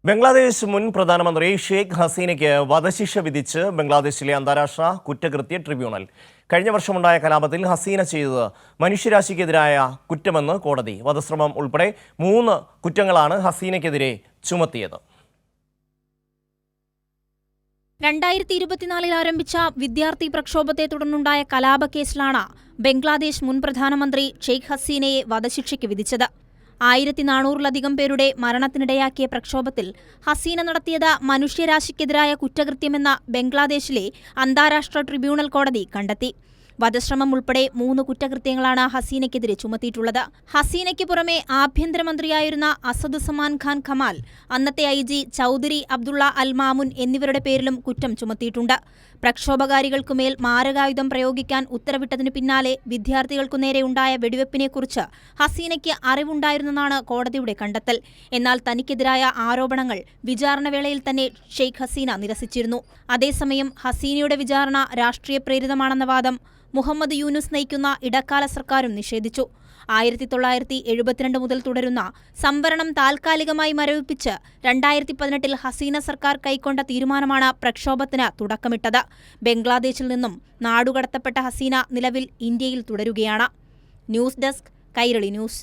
ബംഗ്ലാദേശ് മുൻ പ്രധാനമന്ത്രി ഷെയ്ഖ് ഹസീനയ്ക്ക് വധശിക്ഷ വിധിച്ച് ബംഗ്ലാദേശിലെ അന്താരാഷ്ട്ര കുറ്റകൃത്യ ട്രിബ്യൂണൽ. കഴിഞ്ഞ വർഷമുണ്ടായ കലാപത്തിൽ ഹസീന ചെയ്തത് മനുഷ്യരാശിക്കെതിരായ കുറ്റമെന്ന് കോടതി. വധശ്രമം ഉൾപ്പെടെ 3 കുറ്റങ്ങളാണ് ഹസീനയ്ക്കെതിരെ ചുമത്തിയത്. 2024 ആരംഭിച്ച വിദ്യാർത്ഥി പ്രക്ഷോഭത്തെ തുടർന്നുണ്ടായ കലാപക്കേസിലാണ് ബംഗ്ലാദേശ് മുൻ പ്രധാനമന്ത്രി ഷെയ്ഖ് ഹസീനയെ വധശിക്ഷയ്ക്ക് വിധിച്ചത്. 1400-ലധികം പേരുടെ മരണത്തിനിടയാക്കിയ പ്രക്ഷോഭത്തിൽ ഹസീന നടത്തിയത് മനുഷ്യരാശിക്കെതിരായ കുറ്റകൃത്യമെന്ന ബംഗ്ലാദേശിലെ അന്താരാഷ്ട്ര ട്രിബ്യൂണൽ കോടതി കണ്ടെത്തി. വധശ്രമം ഉൾപ്പെടെ 3 കുറ്റകൃത്യങ്ങളാണ് ഹസീനയ്ക്കെതിരെ ചുമത്തിയിട്ടുള്ളത്. ഹസീനയ്ക്ക് പുറമെ ആഭ്യന്തരമന്ത്രിയായിരുന്ന അസദുസ്സമാൻ ഖാൻ കമാൽ, അന്നത്തെ IG ചൗധരി അബ്ദുള്ള അൽ മാമുൻ എന്നിവരുടെ പേരിലും കുറ്റം ചുമത്തിയിട്ടുണ്ട്. പ്രക്ഷോഭകാരികൾക്കുമേൽ മാരകായുധം പ്രയോഗിക്കാൻ ഉത്തരവിട്ടതിനു പിന്നാലെ വിദ്യാർത്ഥികൾക്കുനേരെ ഉണ്ടായ വെടിവെപ്പിനെക്കുറിച്ച് ഹസീനയ്ക്ക് അറിവുണ്ടായിരുന്നെന്നാണ് കോടതിയുടെ കണ്ടെത്തൽ. എന്നാൽ തനിക്കെതിരായ ആരോപണങ്ങൾ വിചാരണവേളയിൽ തന്നെ ഷെയ്ഖ് ഹസീന നിരസിച്ചിരുന്നു. അതേസമയം ഹസീനയുടെ വിചാരണ രാഷ്ട്രീയ പ്രേരിതമാണെന്ന വാദം മുഹമ്മദ് യൂനുസ് നയിക്കുന്ന ഇടക്കാല സർക്കാരും നിഷേധിച്ചു. 1972 മുതൽ തുടരുന്ന സംവരണം താൽക്കാലികമായി മരവിപ്പിച്ച് 2018 ഹസീന സർക്കാർ കൈക്കൊണ്ട തീരുമാനമാണ് പ്രക്ഷോഭത്തിന് തുടക്കമിട്ടത്. ബംഗ്ലാദേശിൽ നിന്നും നാടുകടത്തപ്പെട്ട ഹസീന നിലവിൽ ഇന്ത്യയിൽ തുടരുകയാണ്. News desk, Kairali news.